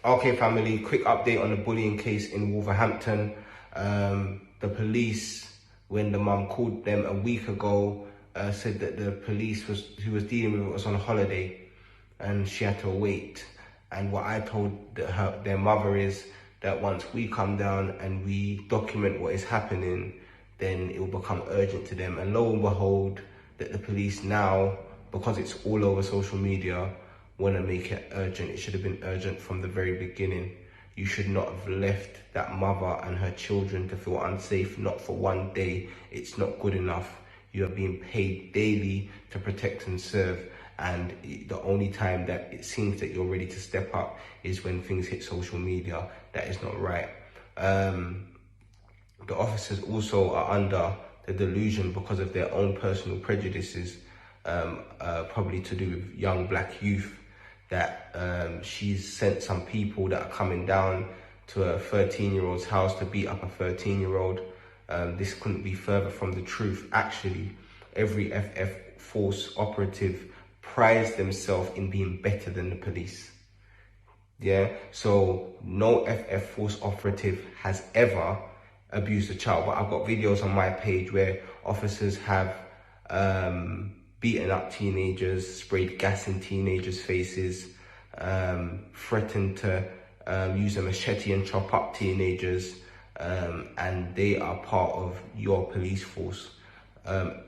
Okay, family, quick update on the bullying case in Wolverhampton. The police, when the mum called them a week ago, said that the police who was dealing with it was on holiday and she had to wait. And what I told their mother is that once we come down and we document what is happening, then it will become urgent to them. And lo and behold, that the police now, because it's all over social media, want to make it urgent. It should have been urgent from the very beginning. You should not have left that mother and her children to feel unsafe, not for one day. It's not good enough. You are being paid daily to protect and serve. And the only time that it seems that you're ready to step up is when things hit social media. That is not right. The officers also are under the delusion because of their own personal prejudices, probably to do with young black youth, that she's sent some people that are coming down to a 13-year-old's house to beat up a 13-year-old. This couldn't be further from the truth. Actually, every FF force operative prides themselves in being better than the police. Yeah, so no FF force operative has ever abused a child, but I've got videos on my page where officers have beaten up teenagers, sprayed gas in teenagers' faces, threatened to use a machete and chop up teenagers, and they are part of your police force.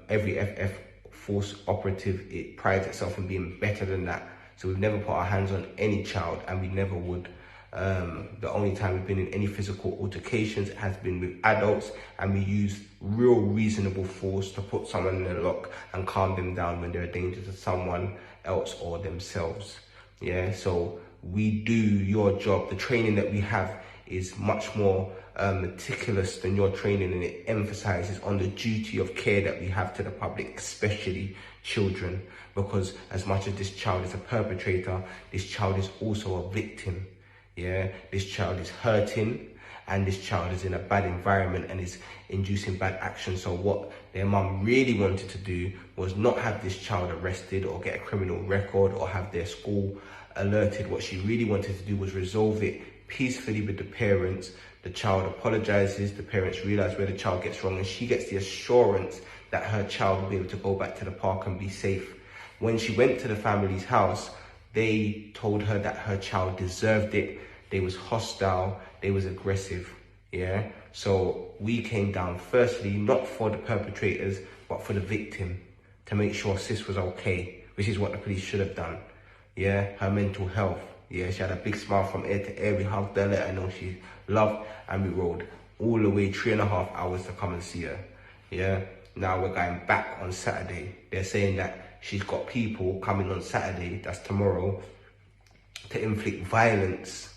Every FF force operative, it prides itself in being better than that. So we've never put our hands on any child, and we never would. The only time we've been in any physical altercations has been with adults, and we use real reasonable force to put someone in a lock and calm them down when they're a danger to someone else or themselves. Yeah, so we do your job. The training that we have is much more meticulous than your training, and it emphasizes on the duty of care that we have to the public, especially children, because as much as this child is a perpetrator, this child is also a victim. Yeah, this child is hurting, and this child is in a bad environment and is inducing bad action. So what their mum really wanted to do was not have this child arrested or get a criminal record or have their school alerted. What she really wanted to do was resolve it peacefully with the parents. The child apologizes, the parents realize where the child gets wrong, and she gets the assurance that her child will be able to go back to the park and be safe. When she went to the family's house, they told her that her child deserved it. They was hostile, they was aggressive, yeah? So we came down firstly, not for the perpetrators, but for the victim, to make sure sis was okay, which is what the police should have done, yeah? Her mental health, yeah? She had a big smile from ear to ear. We hugged her, let her know she loved, and we rode all the way 3.5 hours to come and see her, yeah? Now we're going back on Saturday. They're saying that she's got people coming on Saturday, that's tomorrow, to inflict violence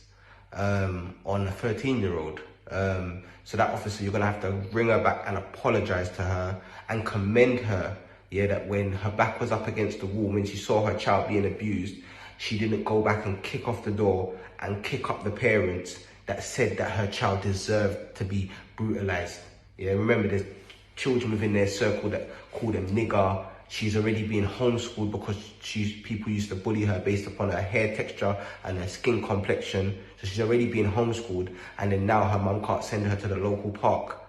on a 13-year-old. So that officer, you're gonna have to bring her back and apologize to her and commend her, yeah, that when her back was up against the wall, when she saw her child being abused, she didn't go back and kick off the door and kick up the parents that said that her child deserved to be brutalized. Yeah, remember there's children within their circle that call them nigger. She's already been homeschooled because people used to bully her based upon her hair texture and her skin complexion. So she's already been homeschooled, and then now her mum can't send her to the local park.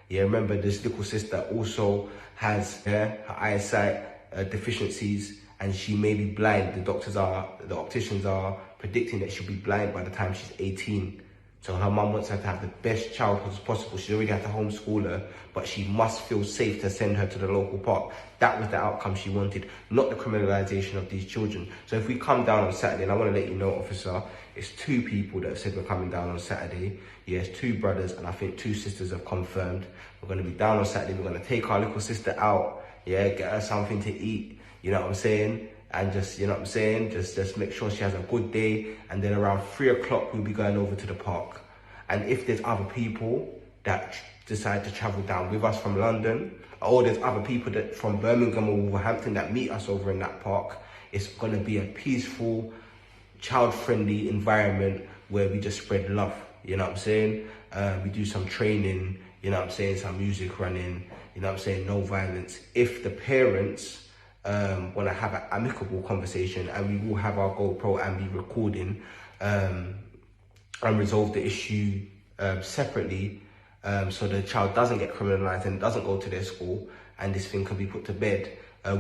Yeah, remember this little sister also has her eyesight deficiencies, and she may be blind. The opticians are predicting that she'll be blind by the time she's 18. So her mum wants her to have the best childhood as possible. She already had to homeschool her, but she must feel safe to send her to the local park. That was the outcome she wanted, not the criminalization of these children. So if we come down on Saturday, and I want to let you know, officer, it's 2 people that have said we're coming down on Saturday. Yes, 2 brothers, and I think 2 sisters have confirmed. We're going to be down on Saturday. We're going to take our little sister out, yeah, get her something to eat, you know what I'm saying? And just, you know what I'm saying, just make sure she has a good day. And then around 3 o'clock, we'll be going over to the park. And if there's other people that decide to travel down with us from London, or there's other people that from Birmingham or Wolverhampton that meet us over in that park, it's gonna be a peaceful, child-friendly environment where we just spread love, you know what I'm saying? We do some training, you know what I'm saying, some music running, you know what I'm saying, no violence. If the parents want to have an amicable conversation, and we will have our GoPro and be recording, and resolve the issue separately, so the child doesn't get criminalized and doesn't go to their school, and this thing can be put to bed.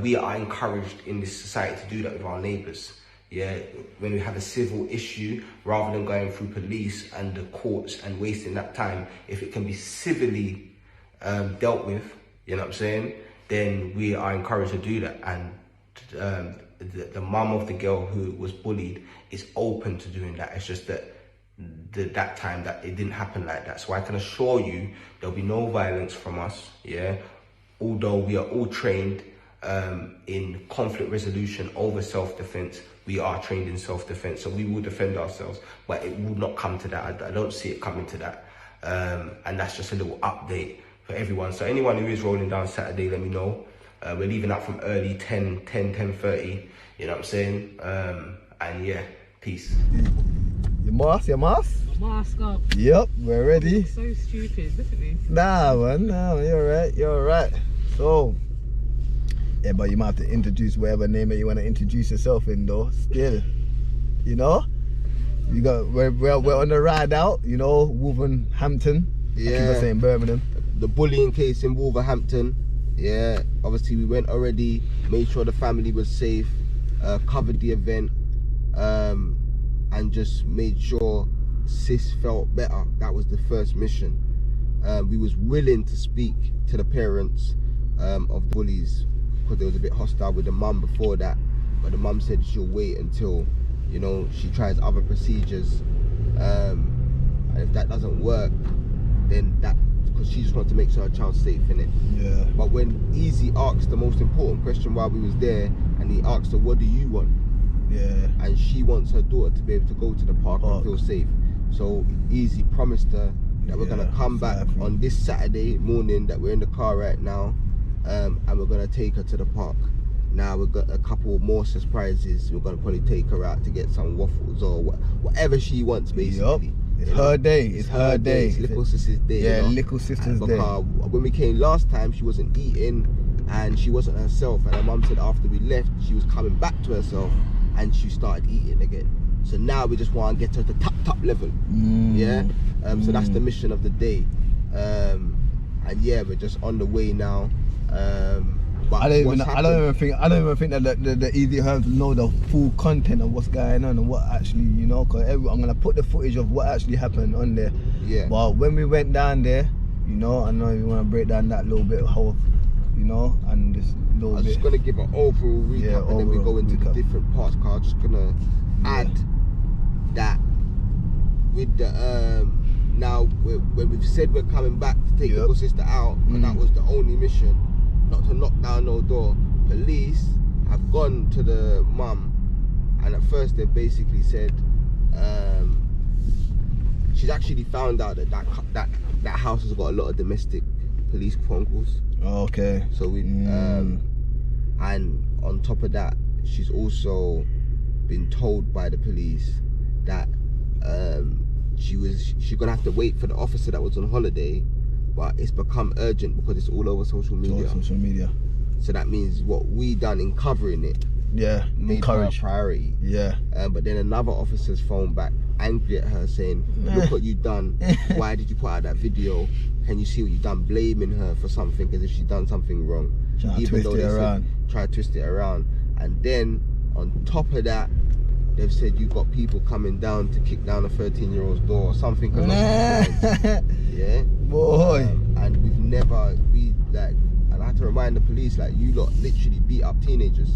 We are encouraged in this society to do that with our neighbours. Yeah, when we have a civil issue, rather than going through police and the courts and wasting that time, if it can be civilly dealt with, you know what I'm saying, then we are encouraged to do that. And the mum of the girl who was bullied is open to doing that. It's just that that time that it didn't happen like that. So I can assure you there'll be no violence from us, yeah, although we are all trained in conflict resolution over self-defense. We are trained in self-defense, so we will defend ourselves, but it will not come to that. I don't see it coming to that. And that's just a little update for everyone. So anyone who is rolling down Saturday, let me know. We're leaving out from early 10:30, you know what I'm saying? And yeah, peace. Your mask? Mask up. Yep, we're ready. So stupid, look at me. Nah, man, you're alright. So, yeah, but you might have to introduce whatever name that you want to introduce yourself in, though. Still, you know, we're on the ride out. You know, Wolverhampton. Yeah. I keep on saying Birmingham. The bullying case in Wolverhampton. Yeah, obviously we went already, made sure the family was safe, covered the event, and just made sure sis felt better. That was the first mission. We was willing to speak to the parents of the bullies, because they was a bit hostile with the mum before that, but the mum said she'll wait until, you know, she tries other procedures, and if that doesn't work, then that, because she just wanted to make sure her child's safe, innit? Yeah. But when Eazi asked the most important question while we was there, and he asked her, what do you want? Yeah. And she wants her daughter to be able to go to the park and feel safe. So Eazi promised her that we're gonna come back on this Saturday morning, that we're in the car right now, and we're gonna take her to the park. Now we've got a couple more surprises. We're gonna probably take her out to get some waffles or whatever she wants, basically. Yep. It's her day. It's her day. It's little sister's day. Yeah, you know? little sister's day. When we came last time, she wasn't eating and she wasn't herself. And her mum said after we left, she was coming back to herself and she started eating again. So now we just want to get her to top level. Yeah. So that's the mission of the day. And yeah, we're just on the way now. But I don't even think that the Eazi Herbs know the full content of what's going on and what actually, you know, because I'm gonna put the footage of what actually happened on there. Yeah. But when we went down there, you know, I know you want to break down that little bit of how, you know, and this little I'm bit. just gonna give an overall recap, and then we go into the different parts. Cause I'm just gonna add that with the now when we've said we're coming back to take your sister out, and that was the only mission. Not to knock down no door. Police have gone to the mum, and at first they basically said she's actually found out that house has got a lot of domestic police phone calls. Okay. So we and on top of that, she's also been told by the police that she's gonna have to wait for the officer that was on holiday. But it's become urgent because it's all over social media. So that means what we done in covering it, made her a priority. Yeah. But then another officer's phone back, angry at her, saying, "Look what you done. Why did you put out that video? Can you see what you done?" Blaming her for something as if she done something wrong. Even though they said try to twist it around. And then on top of that, they've said you've got people coming down to kick down a 13-year-old's door or something along those lines. Yeah. Boy. And and I had to remind the police, like, you lot literally beat up teenagers.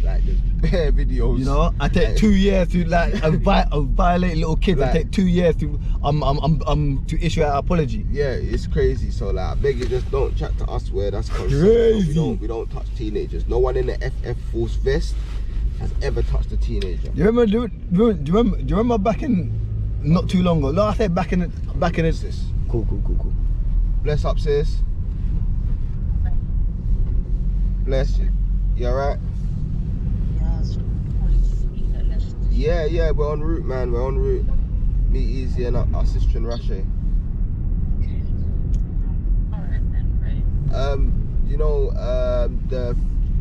Like, there's bare videos. You know, I take 2 years to violate little kids. Like, I take 2 years to to issue an apology. Yeah, it's crazy. So like, I beg you, just don't chat to us where that's crazy. We don't touch teenagers. No one in the FF Force vest has ever touched a teenager. Do you remember back in not too long ago? No, I said back in the sis. Cool. Bless up, sis. Bless you. You alright? Yeah, we're en route, man. We're en route. Meet Eazi and our sister in Russia. You know,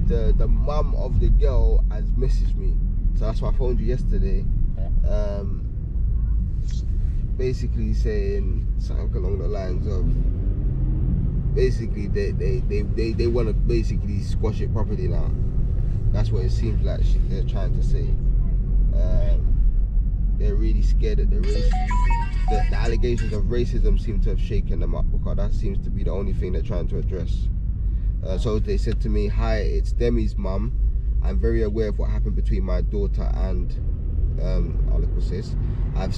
the mum of the girl has messaged me, so that's why I phoned you yesterday. basically saying something along the lines of basically they want to basically squash it properly now. That's what it seems like they're trying to say. They're really scared that the allegations of racism seem to have shaken them up, because that seems to be the only thing they're trying to address. So they said to me, "Hi, it's Demi's mum. I'm very aware of what happened between my daughter and our little sis. I've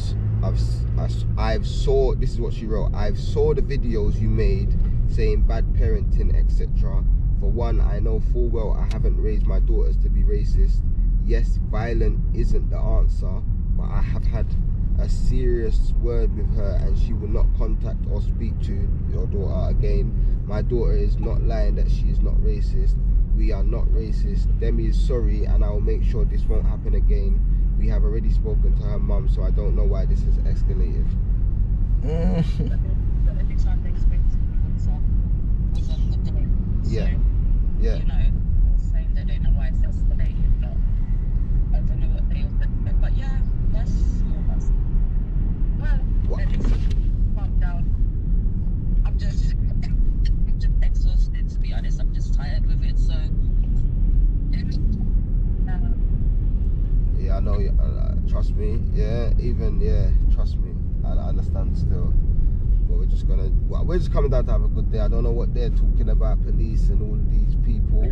saw," this is what she wrote, "I've saw the videos you made saying bad parenting, etc. For one, I know full well I haven't raised my daughters to be racist. Yes, violent isn't the answer, but I have had a serious word with her and she will not contact or speak to your daughter again. My daughter is not lying that she is not racist. We are not racist. Demi is sorry and I will make sure this won't happen again. We have already spoken to her mum, so I don't know why this has escalated." The only time they spoke to me was on the day. Yeah. So, Yeah. you know, saying they don't know why it's escalated, but I don't know what they all said. But yeah, that's well, What? at least calm down. I'm just exhausted, to be honest. I'm just tired with it, so Yeah, I know. Trust me. Trust me. I understand still. But we're just coming down to have a good day. I don't know what they're talking about, police and all of these people.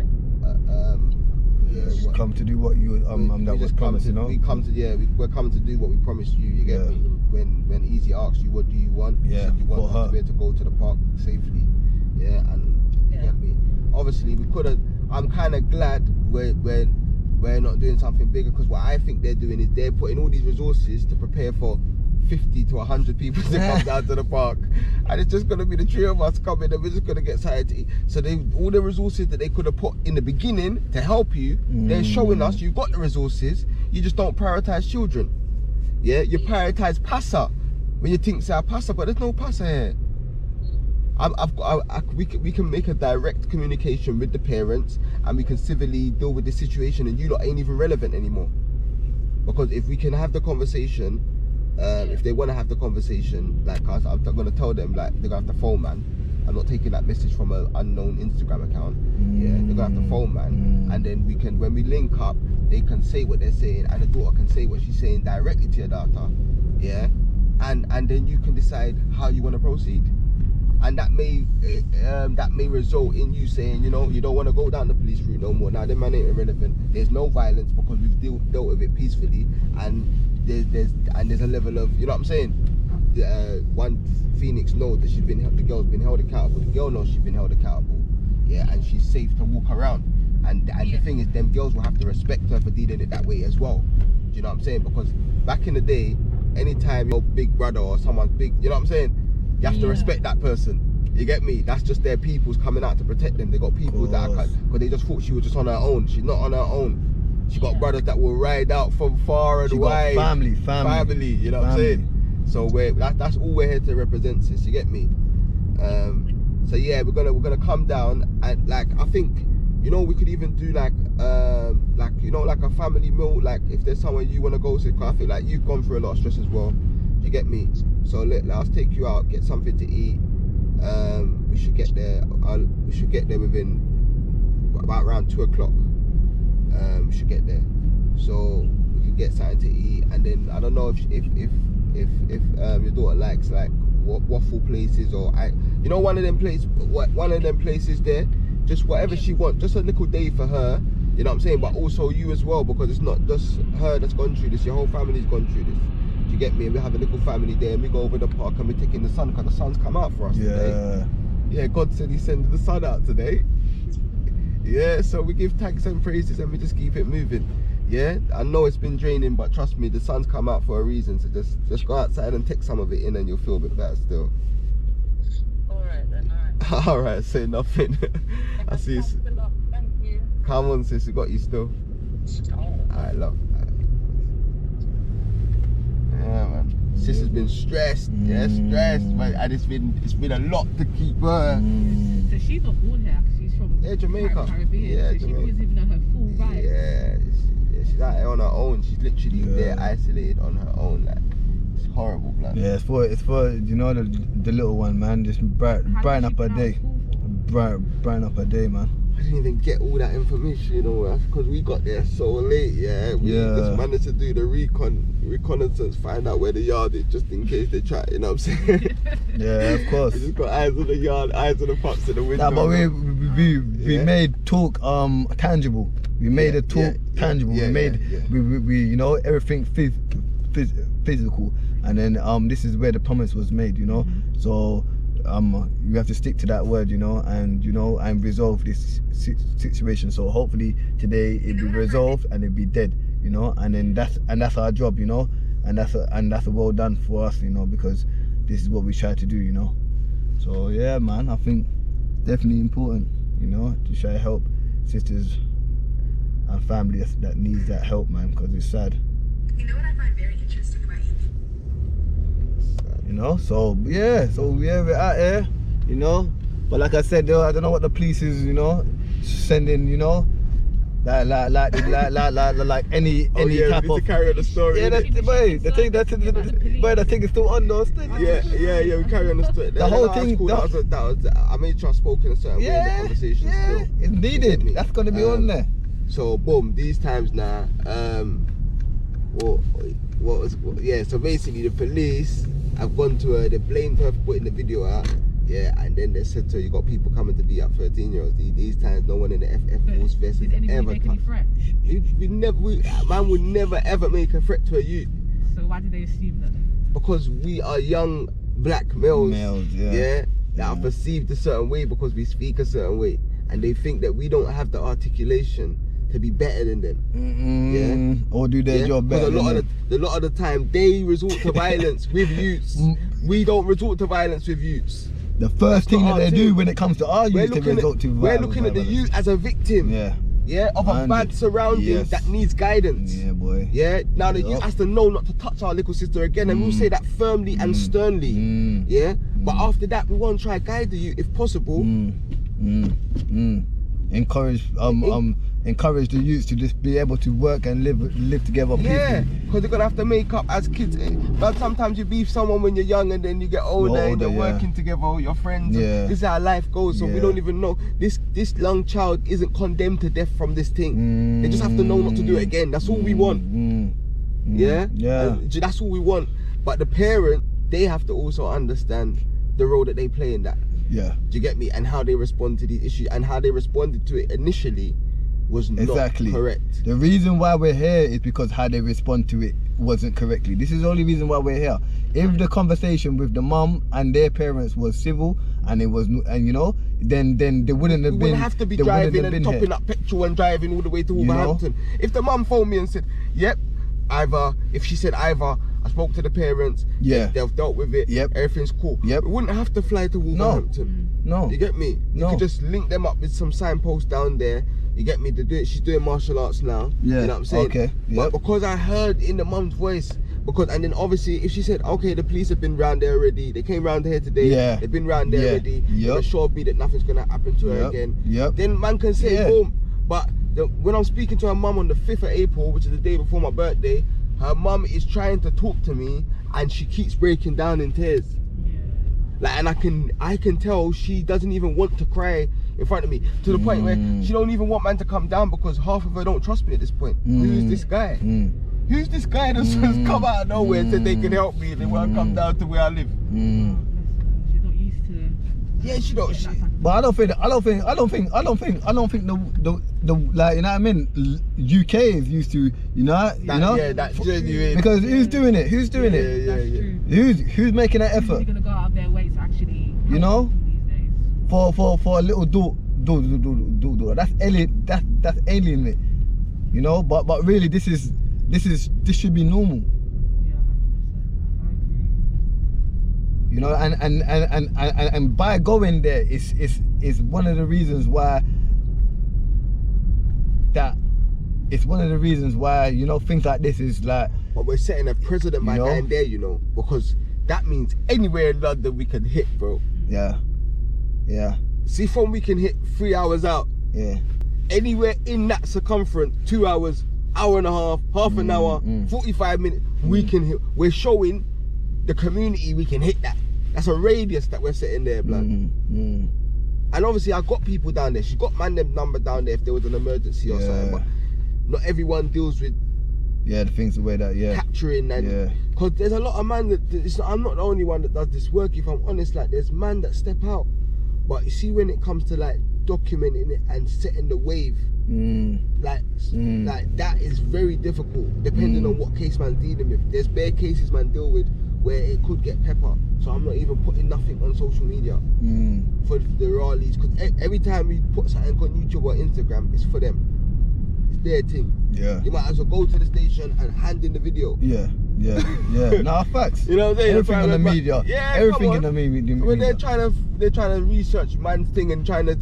Just come to do what you that was promised, you know. We're coming to do what we promised you. You get me? When Eazi asked you, "What do you want?" You said you want her to be able to go to the park safely. Yeah, and you get me. Obviously, we could have. I'm kind of glad we're not doing something bigger, because what I think they're doing is they're putting all these resources to prepare for 50 to 100 people to come down to the park, and it's just going to be the three of us coming and we're just going to get something to eat. So all the resources that they could have put in the beginning to help you, they're showing us you've got the resources, you just don't prioritize children. Yeah, you prioritize passa when you think say passa, but there's no passa here. We can make a direct communication with the parents and we can civilly deal with the situation, and you lot ain't even relevant anymore. Because if we can have the conversation, if they want to have the conversation, like I'm going to tell them, like, they're going to have to phone man. I'm not taking that message from an unknown Instagram account. Yeah, they're going to have to phone man. And then we can, when we link up, they can say what they're saying and the daughter can say what she's saying directly to your daughter. Yeah, and then you can decide how you want to proceed. And that may result in you saying, you know, you don't want to go down the police route no more. Now, them man ain't irrelevant. There's no violence because we've dealt with it peacefully, and there's a level of, you know what I'm saying? One Phoenix knows that the girl's been held accountable. The girl knows she's been held accountable. Yeah, and she's safe to walk around. And the thing is, them girls will have to respect her for dealing it that way as well. Do you know what I'm saying? Because back in the day, anytime your big brother or someone's big, you know what I'm saying? You have to respect that person. You get me? That's just their peoples coming out to protect them. They got people that are, because they just thought she was just on her own. She's not on her own. She got brothers that will ride out from far and wide. Family. You know what I'm saying? So that's all we're here to represent, sis. You get me? So yeah, we're gonna come down, and like, I think, you know, we could even do like a family meal. Like, if there's somewhere you want to go to, 'cause I feel like you've gone through a lot of stress as well. You get me? So let us take you out, get something to eat. We should get there. We should get there within about around 2 o'clock. We should get there, so we can get something to eat. And then I don't know if your daughter likes like waffle places, or you know, one of them places there. Just whatever she wants. Just a little day for her. You know what I'm saying? But also you as well, because it's not just her that's gone through this. Your whole family's gone through this. You get me? We have a little family there, and we go over the park and we're taking the sun, because the sun's come out for us today. Yeah, God said He's sending the sun out today. Yeah, so we give thanks and praises and we just keep it moving. Yeah, I know it's been draining, but trust me, the sun's come out for a reason. So just go outside and take some of it in, and you'll feel a bit better still. Alright then, alright. Alright, say nothing. I see you. Thank you. Come on, sis, we got you still. Alright, love. Yeah, man. Sis has been stressed. Yeah, stressed, man. And it's been a lot to keep her. So she's not born here. She's from Jamaica. Caribbean. Yeah, so Jamaica. she doesn't even know her full vibe. Yeah, she's out here on her own. She's literally there, isolated on her own. Like, It's horrible, blood. Yeah, it's for you know the little one, man. Just brighten up her day. Brighten up her day, man. I didn't even get all that information, you know, because we got there so late, yeah. We just managed to do the reconnaissance, find out where the yard is, just in case they try, you know what I'm saying? Yeah, of course. We just got eyes on the yard, eyes on the pups in the window. Nah, but we made talk tangible. We made a talk tangible. We you know, everything physical, and then this is where the promise was made, you know. So you have to stick to that word, you know, and resolve this situation. So hopefully today it'll be resolved and it'll be dead, you know, and then that's our job, you know, and that's a well done for us, you know, because this is what we try to do, you know. So yeah, man, I think definitely important, you know, to try to help sisters and families that needs that help, man, because it's sad. You know what I find very interesting about you? You know, so yeah, we're out here, you know. But like I said, though, I don't know what the police is, you know, sending, you know, like any we need type to of carry on the story. yeah. The thing is still on though. Yeah, we carry on the story. The whole thing. Cool. That was. I made sure I spoke in a certain way in the conversation. Still, it's needed. That's gonna be on there. So boom, these times now. So basically the police have gone to her, they blamed her for putting the video out, and then they said to her, you got people coming to beat up 13-year-olds. These times no one in the FF Force vest has Did anybody ever make any threats? man would never ever make a threat to a youth, So why did they assume that? because we are young black males, that are perceived a certain way because we speak a certain way, and they think that we don't have the articulation to be better than them. Or do their job better. A lot of the time they resort to violence with youths. We don't resort to violence with youths. The first thing that they do when it comes to our youth to resort to violence. We're looking at the youth as a victim. Of a bad surrounding that needs guidance. Yeah, boy. Yeah. Now the youth has to know not to touch our little sister again, and we'll say that firmly and sternly. Yeah. But after that, we want to try guide the youth if possible. Encourage the youths to just be able to work and live together peacefully. Yeah, because they're gonna have to make up as kids. But sometimes you beef someone when you're young, and then you get older and you're working together with your friends. This is how life goes. So we don't even know. This young child isn't condemned to death from this thing. They just have to know not to do it again. That's all we want. Yeah. That's all we want. But the parent, they have to also understand the role that they play in that. Yeah. Do you get me? And how they respond to these issues, and how they responded to it initially was not correct. The reason why we're here is because how they respond to it wasn't correctly. This is the only reason why we're here. If the conversation with the mum and their parents was civil and it was, and you know, then they wouldn't have been. We wouldn't have to be driving and topping up petrol and driving all the way to Wolverhampton. You know? If the mum phoned me and said, "Yep, if she said I spoke to the parents, they've dealt with it, everything's cool," we wouldn't have to fly to Wolverhampton. No. You get me? You could just link them up with some signposts down there. You get me? To do it. She's doing martial arts now. Yeah. You know what I'm saying? Okay. But because I heard in the mum's voice, and then obviously if she said, okay, the police have been round there already, they came round here today, they've been round there already, it should be that nothing's gonna happen to her again. Then man can say boom. But when I'm speaking to her mum on the 5th of April, which is the day before my birthday, her mum is trying to talk to me and she keeps breaking down in tears. Like, and I can tell she doesn't even want to cry in front of me, to the point where she don't even want man to come down because half of her don't trust me at this point. Who's this guy? Who's this guy that's just come out of nowhere and said they can help me and they want to come down to where I live? She's not used to. Yeah, she don't. But I don't think the like, you know what I mean, UK is used to, that's genuine. because who's doing it? Who's doing it? True. Who's making that effort? Who's gonna go out of their way to actually You know? these days? For a little do that's alien. That's alien, mate. You know, but really, this should be normal. Yeah, 100%. I agree. You know, and by going there is one of the reasons why you know, things like this is like. But we're setting a precedent by going there, you know, because that means anywhere in London we can hit, bro. Yeah. See, from we can hit 3 hours out. Yeah. Anywhere in that circumference, 2 hours, hour and a half, half an hour, 45 minutes, we can hit. We're showing the community, we can hit that. That's a radius that we're setting there, blood. And obviously, I got people down there. She got man them number down there if there was an emergency or something. But not everyone deals with the things the way that capturing and because there's a lot of man that I'm not the only one that does this work. If I'm honest, like there's man that step out, but you see when it comes to like documenting it and setting the wave, like that is very difficult depending on what case man's dealing with. There's bare cases man deal with where it could get pepper, so I'm not even putting nothing on social media for the rallies, because every time we put something on YouTube or Instagram, it's for them. It's their thing. You might as well go to the station and hand in the video. Nah, facts. You know what I'm saying? Everything in the media. Everything in the media. When they're trying to research man's thing and trying to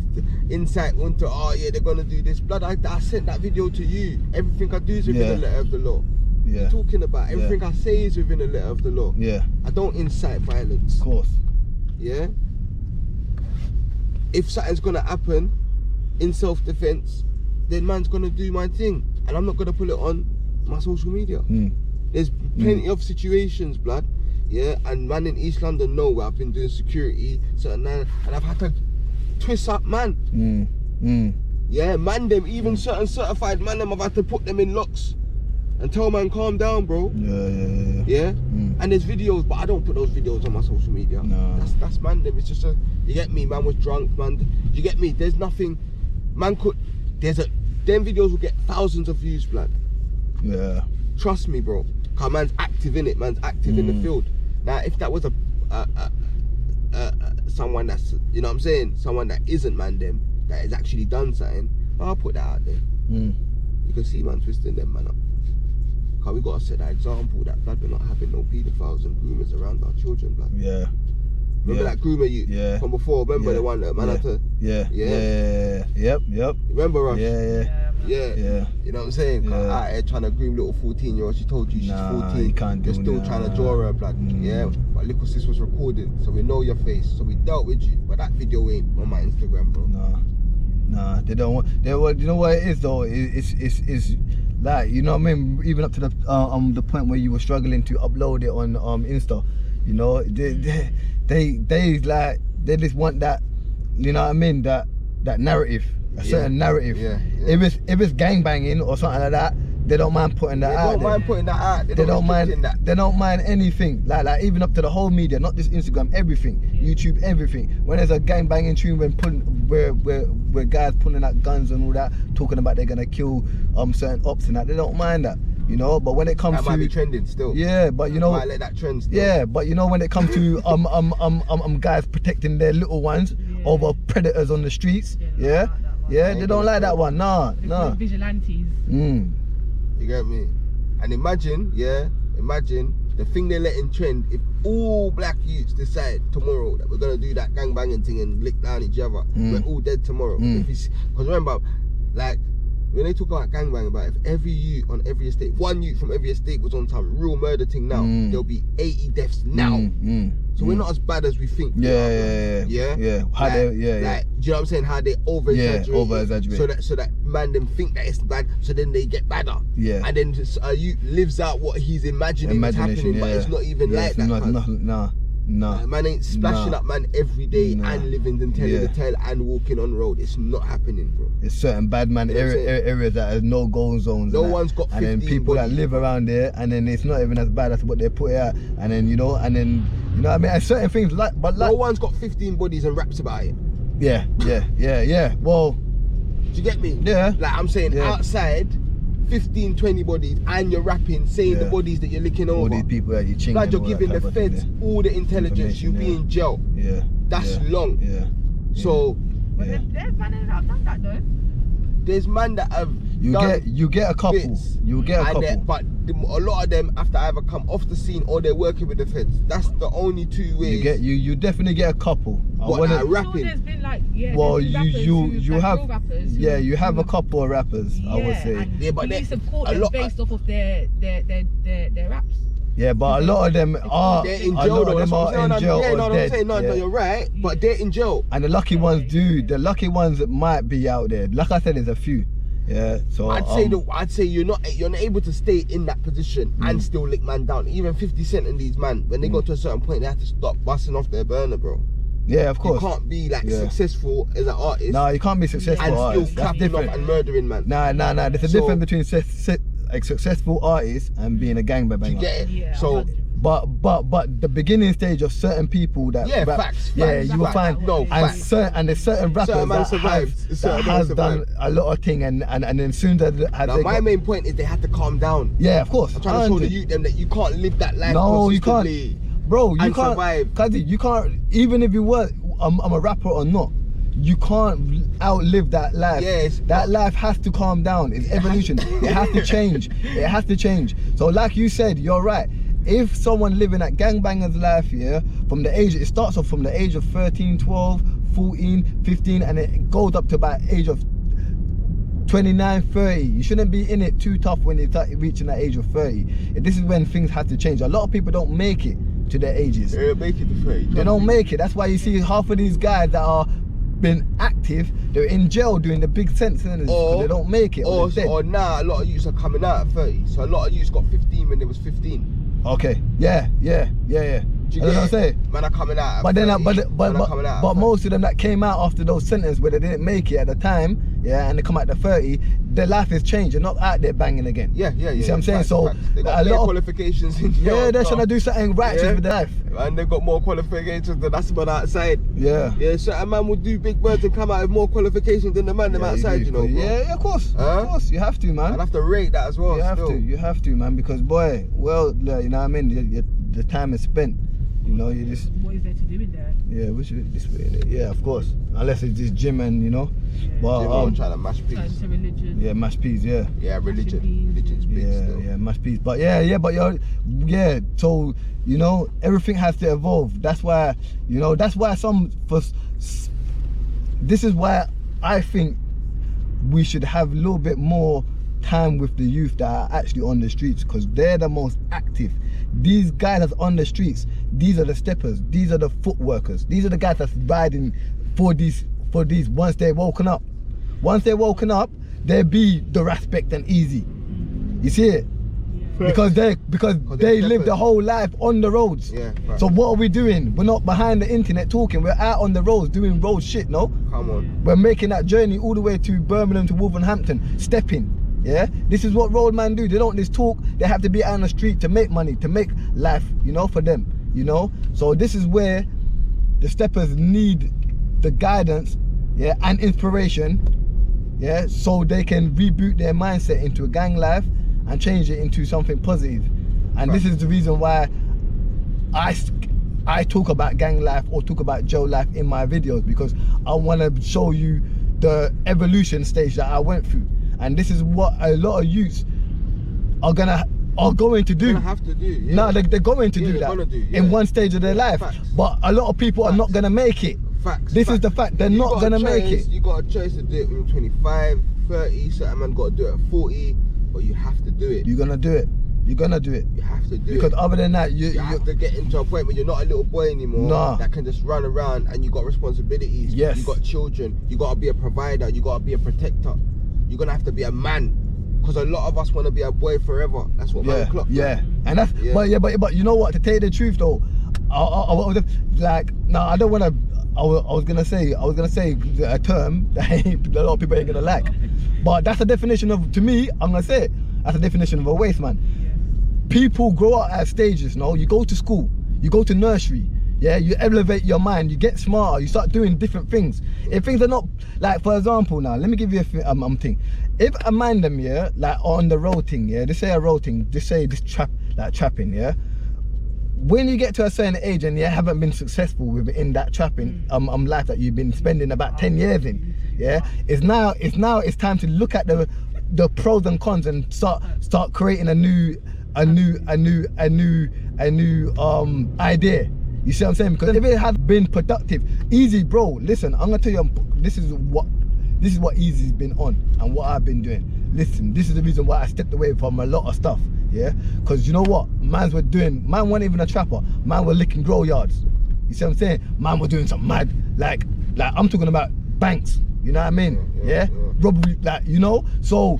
insight onto, they're gonna do this. Blood, I sent that video to you. Everything I do is within the letter of the law. What are you talking about? Everything I say is within the letter of the law. I don't incite violence. Of course. If something's gonna happen in self-defense, then man's gonna do my thing, and I'm not gonna put it on my social media. There's plenty of situations, blood, and man in East London know where I've been doing security, and I've had to twist up man. Man them, even certain certified man them, I've had to put them in locks and tell man calm down, bro. And there's videos, but I don't put those videos on my social media. That's man them. It's just you get me, man was drunk, man. You get me? There's nothing, man could. Them videos will get thousands of views, blood. Trust me, bro. Cause man's active in it. Man's active in the field. Now, if that was someone that's, you know what I'm saying, someone that isn't man them, that has actually done something, I'll put that out there. You can see man twisting them man up. Cause we gotta set that example that blood, we're not having no paedophiles and groomers around our children, blood. Remember that groomer you from before? Remember the one that man had to. Remember Rush? You know what I'm saying? Out here trying to groom little 14-year-old. She told you she's 14. You're still trying to draw her, blood. But little sis was recording, so we know your face. So we dealt with you. But that video ain't on my Instagram, bro. Nah, they don't want. You know what it is though? It's like, you know what I mean. Even up to the point where you were struggling to upload it on Insta. You know, they just want that, you know what I mean, that narrative, a certain narrative. If it's gangbanging or something like that, they don't mind putting that out. They don't mind anything. Like even up to the whole media, not just Instagram, everything, YouTube, everything. When there's a gangbanging tune, where guys pulling out guns and all that, talking about they're gonna kill certain ops and that, they don't mind that. You know, but when it comes that might be trending still. But you know, might let that trend still. But you know, when it comes to guys protecting their little ones over predators on the streets, they don't like that one. Nah. Vigilantes. You get me? And imagine the thing they're letting trend. If all black youths decide tomorrow that we're gonna do that gangbanging thing and lick down each other, we're all dead tomorrow. Because remember, like, when they talk about gangbang, if every youth on every estate, one youth from every estate was on some real murder thing now, there'll be 80 deaths now. So we're not as bad as we think. Like, do you know what I'm saying? How they over exaggerate. So that man them think that it's bad, so then they get badder. And then a youth lives out what he's imagining is happening, but it's not even like that. Man ain't splashing up man every day and living and telling the tale and walking on road. It's not happening, bro. It's certain bad man areas that has no goal zones. No one's got 15 and then people bodies, that live around there, and then it's not even as bad as what they put out. And then you know what I mean, and certain things no one's got 15 bodies and raps about it. Well, do you get me? Like I'm saying, outside 15, 20 bodies, and you're rapping, saying the bodies that you're licking over. All these people that you're chinging. Like you're giving the feds all the intelligence, you'll be in jail. That's long. So But they're banning it out, done that though. There's man that have you get a couple. bits, You get a couple. but a lot of them have to either come off the scene or they're working with the feds. That's the only two ways. You definitely get a couple. What, like rapping? Sure, there's been like, Well, there's been rappers you like have real rappers you have a couple of rappers. I would say. And Yeah, but police have caught a them lot- based off of their raps. Yeah, but a lot of them are. They're in a jail lot though. of That's them what are I'm in jail saying. or I'm dead. saying, no, you're right. But they're in jail. And the lucky ones that might be out there. Like I said, there's a few. Yeah, so I'd say you're not able to stay in that position and still lick man down. Even 50 Cent and these man, when they got to a certain point, they have to stop busting off their burner, bro. yeah, of course. You can't be like successful as an artist. No, you can't be successful and artist. still That's clapping off different. and murdering man. Nah. There's a difference between a successful artist and being a gangbanger. Do you get it? Yeah, So. But the beginning stage of certain people that Yeah, rap, facts, you will facts. find No, and facts. there's certain rappers Certain man that survived. Certain man has done survived. a lot of thing and then soon as Now, they my got, main point is they had to calm down. yeah, of course. I'm trying to show 100. the youth them that you can't live that life No, you consistently. can't, bro. You and can't, survive. Kazi, you can't. Even if you were, I'm a rapper or not, you can't outlive that life. Yes, that life has to calm down. It's evolution. It has to change. It has to change. So, like you said, you're right. If someone living that gangbanger's life, from the age, it starts off from the age of 13, 12, 14, 15, and it goes up to about age of 29, 30. You shouldn't be in it too tough when you start reaching that age of 30. This is when things have to change. A lot of people don't make it to their ages. They don't make it to 30. They don't make it. That's why you see half of these guys that are been active, they're in jail doing the big sentences because they don't make it. Or now a lot of youths are coming out at 30. So a lot of youths got 15 when they was 15. Okay. Yeah. Do you That's get what I'm it? saying. Man are coming out at But 30. then, Man are coming out at but 30. most of them that came out after those sentences where they didn't make it at the time, and they come out to 30, their life has changed. They're not out there banging again. Yeah. You see what I'm saying? Facts, So facts. They got a more lot of, qualifications in yeah, they're trying to do something righteous with their life. And they've got more qualifications than us man outside. Yeah. Yeah, certain man will do big words and come out with more qualifications than the man them outside, you know, bro. Yeah, of course. Huh? Of course, you have to, man. I'd have to rate that as well. You have to, man, because boy, well, you know what I mean. The time is spent. You know, you just What is there to do in there? this way. Yeah, of course. Unless it's just gym and but I'm trying to mash Turn peas. to religion. yeah, mash peas. Yeah. Yeah, religion. peas. Religion's big still. Yeah, mash peas. But but so everything has to evolve. That's why this is why I think we should have a little bit more time with the youth that are actually on the streets, because they're the most active. These guys that's on the streets, these are the steppers, these are the foot workers, these are the guys that's riding for these once they're woken up. Once they're woken up, they be the Raspect and Eazi. You see it? Because they live the whole life on the roads. Yeah, right. So what are we doing? We're not behind the internet talking. We're out on the roads doing road shit, no? Come on. We're making that journey all the way to Birmingham to Wolverhampton, stepping. Yeah, this is what roadmen do. They don't just talk. They have to be out on the street to make money, to make life, for them. So this is where the steppers need the guidance, and inspiration, so they can reboot their mindset into a gang life and change it into something positive. And this is the reason why I talk about gang life or talk about jail life in my videos, because I want to show you the evolution stage that I went through. And this is what a lot of youths are going to do. They're gonna have to do. Yeah. No, they're going to do they're that gonna do, in one stage of their life. Facts. But a lot of people are not going to make it. Facts. This is the fact. They're not going to make it. You got a choice to do it when you're 25, 30. Certain man got to do it at 40, but you have to do it. You're going to do it. You're going to do it. You have to do Because it. other than that, You have to get into a point where you're not a little boy anymore. Nah. That can just run around, and you got responsibilities. Yes. You got children. You got to be a provider. You got to be a protector. You're going to have to be a man. Because a lot of us want to be a boy forever. That's what man clock. And that's but you know what, to tell you the truth though, I don't want to. I was gonna say a term that a lot of people ain't gonna like, but that's the definition of, to me, I'm gonna say it, that's the definition of a waste man. People grow up at stages. You go to school, you go to nursery, you elevate your mind, you get smarter, you start doing different things. If things are not, like, for example, now let me give you a thing. If a man them, like on the road thing, they say a road thing, they say this trapping, when you get to a certain age and you haven't been successful within that trapping life that you've been spending about 10 years in, it's time to look at the pros and cons and start creating a new idea. You see what I'm saying? Because if it has been productive, Eazi, bro, listen, I'm gonna tell you, this is what Eazi's been on and what I've been doing. Listen, this is the reason why I stepped away from a lot of stuff, because you know what, man wasn't even a trapper, man were licking grow yards. You see what I'm saying? Man were doing some mad, like I'm talking about banks, You know what I mean? Yeah. Robbery, like, you know. So,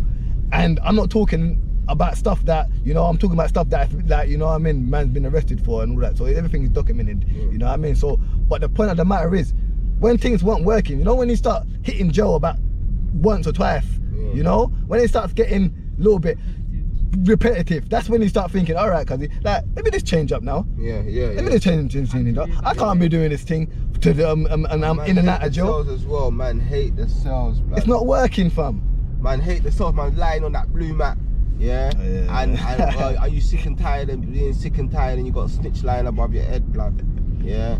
and I'm not talking about stuff that, you know, I'm talking about stuff that, like, you know what I mean, man's been arrested for and all that. So everything is documented. You know what I mean? So, but the point of the matter is, when things weren't working, you know, when you start hitting Joe about once or twice, you know, when it starts getting a little bit repetitive, that's when you start thinking, all right, cuz like, maybe this change up now. Let me just change it up. I can't be doing this thing to the and I'm in and out of jail. Cells as well, man. Hate the cells, blood. It's not working, fam. Man, hate the cells, man. Lying on that blue mat. Yeah. And are you sick and tired and being sick and tired and you got a snitch lying above your head, blood? Yeah.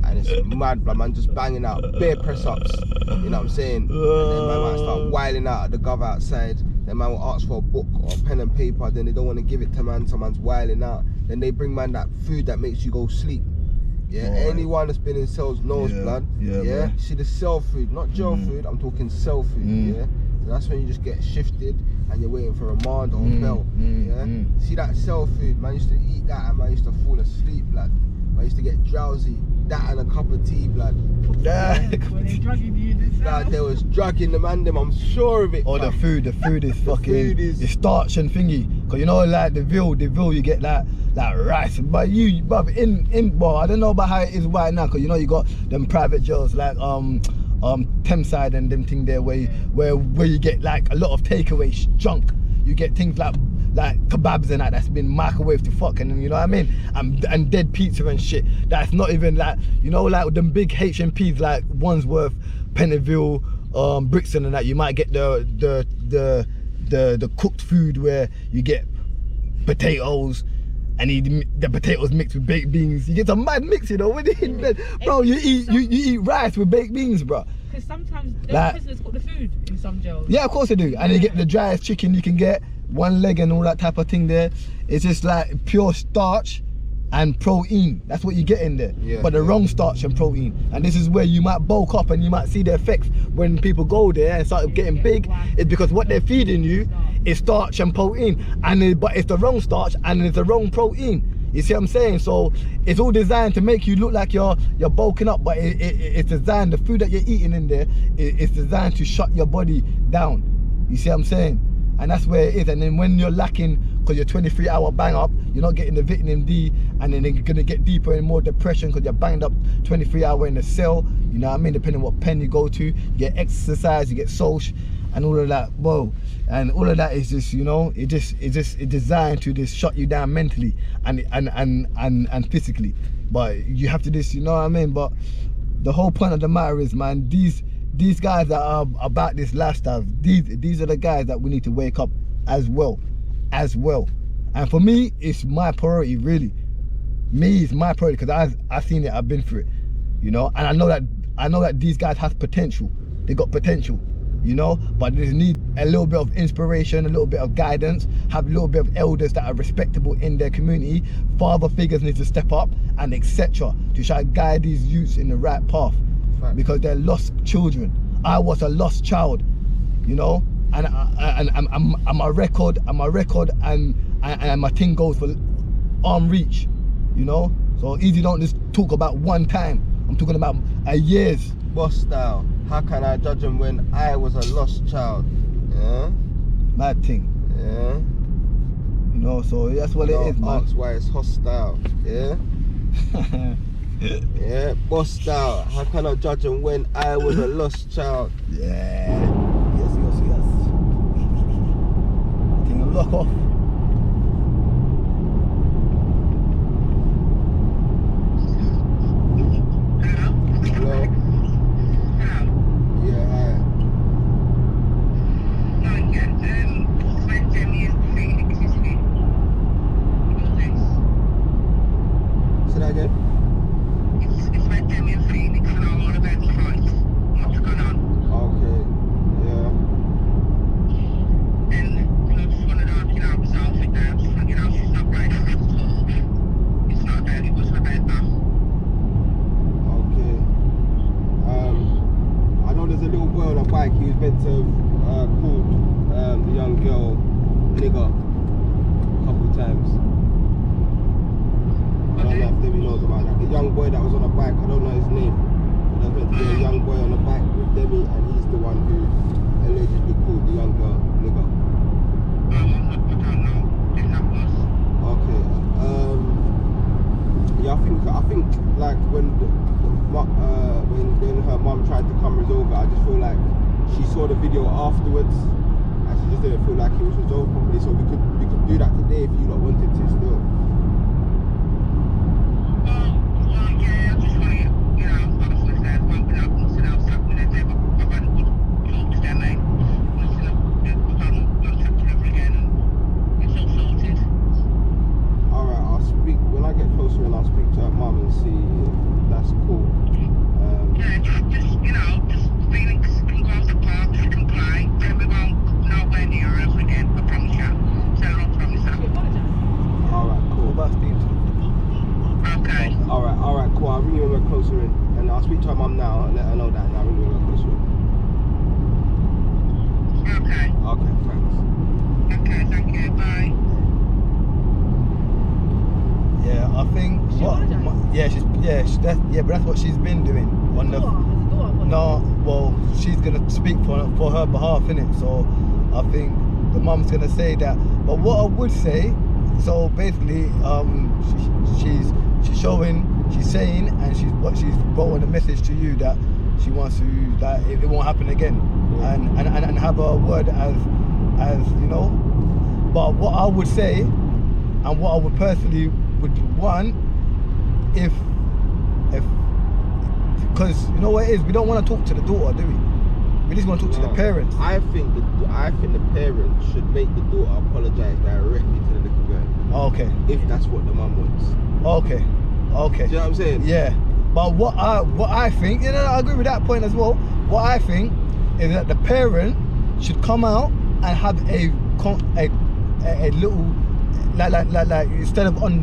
And it's mad, blood, man. Just banging out bare press ups. You know what I'm saying? And then man might start whiling out at the gov outside. Then man will ask for a book or a pen and paper. Then they don't want to give it to man. So man's whiling out. Then they bring man that food that makes you go sleep. Yeah. Anyone that's been in cells knows, blood. Yeah. See the cell food, not jail food. I'm talking cell food. Yeah. So that's when you just get shifted and you're waiting for remand or bail. See that cell food, man used to eat that and man used to fall asleep, blood. I used to get drowsy. That and a cup of tea, blood. Were they drugging you in the cell? Blood, they was drugging the man them, I'm sure of it. Oh, the food is fucking, it's starch and thingy. Cause you know, like the veal you get like rice. But you, bruv, well, I don't know about how it is right now, cause you know you got them private jails like Thameside and them thing there where you get like a lot of takeaway junk. You get things like kebabs and that's been microwaved to fuck, and you know what I mean, and dead pizza and shit that's not even like, you know, like them big HMPs like Wandsworth, Pennyville, Brixton and that. You might get the cooked food where you get potatoes and the potatoes mixed with baked beans. You get some mad mix, you know. When you eat, bro, you eat rice with baked beans, bro. Because sometimes the prisoners cook the food in some jails. Yeah, of course they do. And you get the driest chicken you can get, one leg and all that type of thing there. It's just like pure starch and protein. That's what you get in there. But the wrong starch and protein. And this is where you might bulk up and you might see the effects when people go there and start getting big. It's because what they're feeding you is starch and protein. But it's the wrong starch and it's the wrong protein. You see what I'm saying? So it's all designed to make you look like you're bulking up, but it's designed, the food that you're eating in there, it's designed to shut your body down. You see what I'm saying? And that's where it is. And then when you're lacking, because you're 23-hour bang up, you're not getting the vitamin D, and then you're gonna get deeper in more depression because you're banged up 23-hour in the cell. You know what I mean? Depending on what pen you go to, you get exercise, you get social, and all of that. Whoa. And all of that is just, you know, it's designed to just shut you down mentally and physically. But you have to just, you know what I mean? But the whole point of the matter is, man, these guys that are about this lifestyle, these are the guys that we need to wake up as well. And for me, it's my priority, really. Me, it's my priority because I've seen it, I've been through it, you know. And I know that these guys have potential. They got potential, you know, but they need a little bit of inspiration, a little bit of guidance, have a little bit of elders that are respectable in their community. Father figures need to step up and etc. to try to guide these youths in the right path, because they're lost children. I was a lost child, you know, and I'm a record, and my thing goes for arm reach, you know. So Eazi don't just talk about one time. I'm talking about a years. Boss style. How can I judge him when I was a lost child? Yeah. Mad thing. Yeah. You know, so that's what it is, man. That's why it's hostile. Yeah. Yeah. Boss style. How can I judge him when I was a lost child? Yeah. Yes. Thing will lock off. Hello. Yeah, hi. Say that again? Okay, yeah. Okay. I know there's a little boy on a bike. He was meant to have called the young girl nigger a couple of times. I don't know if Debbie knows about that. The young boy that was on a bike, I don't know his name. there's meant to be a young boy on the bike with Demi, and he's the one who allegedly called the young girl nigger. I don't know if that was. Okay. Yeah, I think like when her mum tried to come resolve it, I just feel like she saw the video afterwards, and she just didn't feel like it was resolved properly. So we could do that today if you lot wanted to still. Well, yeah, I just want to, you know, obviously there's bumping up, nothing else happening there, but I've had a good talk to them, mate. Nothing else, we've got no chat together again, and it's all sorted. Alright, I'll speak when I get closer, and I'll speak to her mum and see if that's cool. Yeah, just, you know, just Phoenix can go out the park, she can play, then we won't nowhere near her ever again, I promise you. So I promise that. She apologised. Alright, cool. What about Steve? Okay. Alright, cool. I'll ring you when we're closer in, and I'll speak to her mum now and let her know that, and I'll ring you when we're closer in. Okay. Okay, thanks. Okay, thank you, bye. Yeah, I think She apologised? but that's what she's been doing on the. No, well, she's gonna speak for her behalf, innit? So I think the mum's gonna say that. But what I would say, so basically, she's saying, and she's brought a message to you that she wants to that it won't happen again, and have a word as you know. But what I would say, and what I would personally would want, if because you know what it is, we don't want to talk to the daughter, do we? We just want to talk to the parents. I think the parents should make the daughter apologise directly to the little girl. Okay. If that's what the mum wants. Okay. Do you know what I'm saying? Yeah. But what I think, you know, I agree with that point as well. What I think is that the parent should come out and have a little like instead of on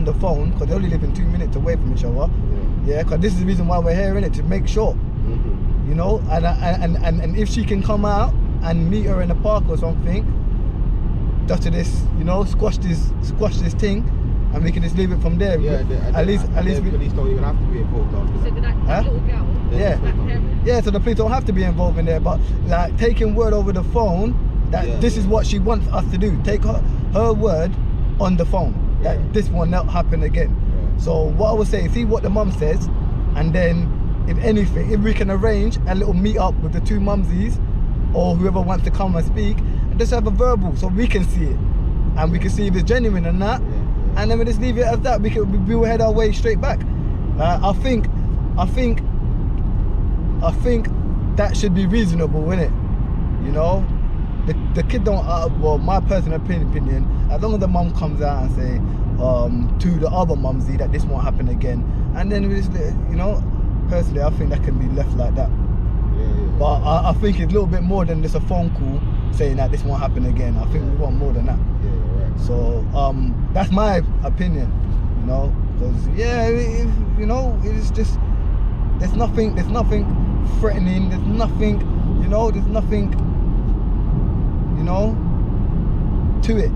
the phone, because they only live in 2 minutes away from each other. Yeah, because this is the reason why we're here, innit, to make sure. Mm-hmm. You know, and if she can come out and meet her in the park or something, just to this, you know, squash this thing, and we can just leave it from there. Yeah, at least the police don't even have to be involved after So that. that Huh? little girl, Yeah. that parent. Yeah, so the police don't have to be involved in there, but like taking word over the phone that this is what she wants us to do. Take her word on the phone that this will not happen again. Yeah. So what I would say, see what the mum says, and then if anything, if we can arrange a little meet up with the two mumsies or whoever wants to come and speak, and just have a verbal so we can see it, and we can see if it's genuine or not, and then we just leave it as that. We will head our way straight back. I think that should be reasonable, innit? You know, the kid don't. Well, my personal opinion, as long as the mum comes out and say to the other mumsy that this won't happen again, and then we just, you know, personally, I think that can be left like that. But I think it's a little bit more than just a phone call saying that this won't happen again. I think we want more than that. Yeah, you're right. So that's my opinion, you know, because you know, it's just there's nothing threatening. There's nothing, you know, to it.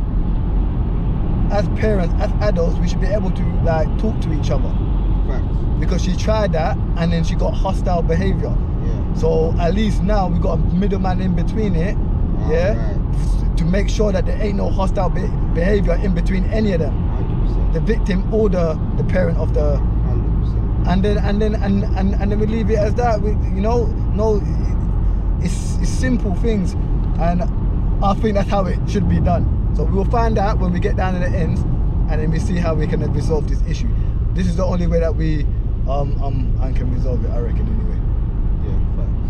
As parents, as adults, we should be able to like talk to each other. Facts. Because she tried that and then she got hostile behavior. Yeah. So at least now we got a middleman in between it, to make sure that there ain't no hostile behavior in between any of them. 100%. The victim or the parent of the. 100%. And then we leave it as that. It's simple things, and I think that's how it should be done. So we will find out when we get down to the ends, and then we see how we can resolve this issue. This is the only way that we can resolve it, I reckon, anyway. Yeah, facts.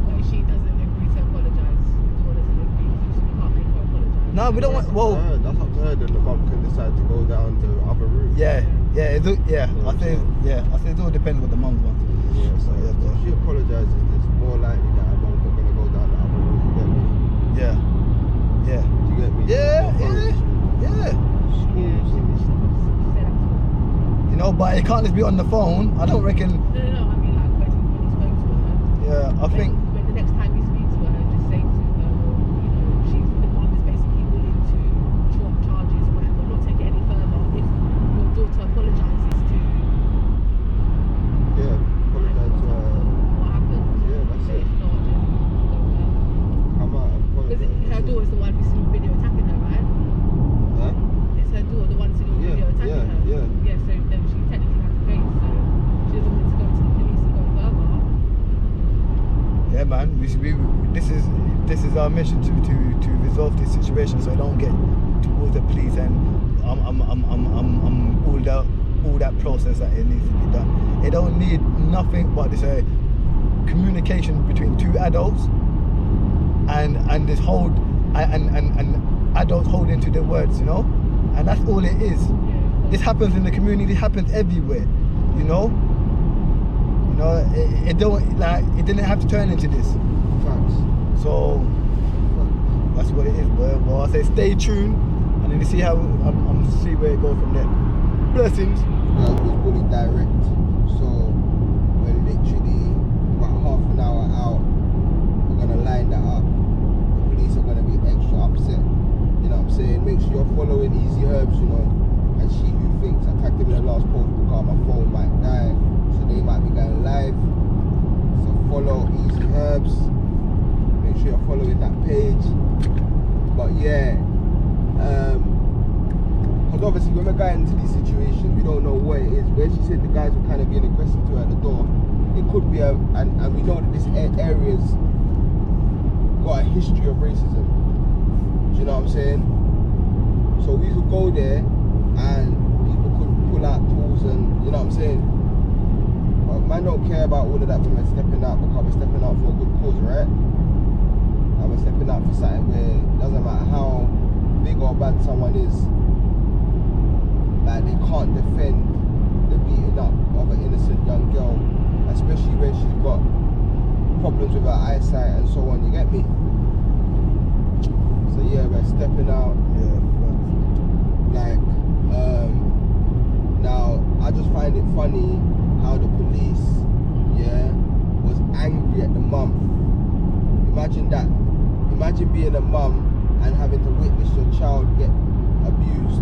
When she doesn't agree to apologise, or doesn't agree, so we can't make her apologise. No, we don't want. Well, That's up to her. Then the mum can decide to go down the other route. yeah. I say it all depends what the mum wants. Yeah, so if she apologises, it's more likely that her mum's not gonna go down the other route. You get me? Yeah. Do you get me? Yeah. Yeah, she said that to her. You know, but it can't just be on the phone. I don't reckon. No, I mean like when he spoke to her. Yeah, I think. When the next time you speak to her, just say to her, well, you know, the mom is basically willing to drop charges or whatever, not take it any further. If your daughter apologises to Yeah, apologise man. This is our mission to resolve this situation, so I don't get towards the police and all that process that it needs to be done. It don't need nothing but this communication between two adults and this hold and adults holding to their words, you know, and that's all it is. This happens in the community. It happens everywhere, you know. It didn't have to turn into this. Facts. So that's what it is, boy. Well, I say stay tuned, and then you see how I'm see where it goes from there. Blessings. Girl was bullied direct. So we're literally about half an hour out. We're gonna line that up. The police are gonna be extra upset. You know what I'm saying? Make sure you're following Eazi Herbs, you know. And she who thinks I tagged him in the last post because my phone might die. So they might be going live. So follow Eazi Herbs. Make sure you're following that page. But yeah, because obviously when we're going into these situations, we don't know what it is. Where she said the guys were kind of being aggressive to her at the door, it could be and we know that this area's got a history of racism. Do you know what I'm saying? So we could go there and people could pull out tools and, you know what I'm saying? But man don't care about all of that when we're stepping out, because we're stepping out for a good cause, right? And we're stepping out for something where it doesn't matter how big or bad someone is, like they can't defend the beating up of an innocent young girl, especially when she's got problems with her eyesight and so on, you get me? So yeah, we're stepping out. Like, now I just find it funny how the police, was angry at the mum. Imagine that. Imagine being a mum and having to witness your child get abused,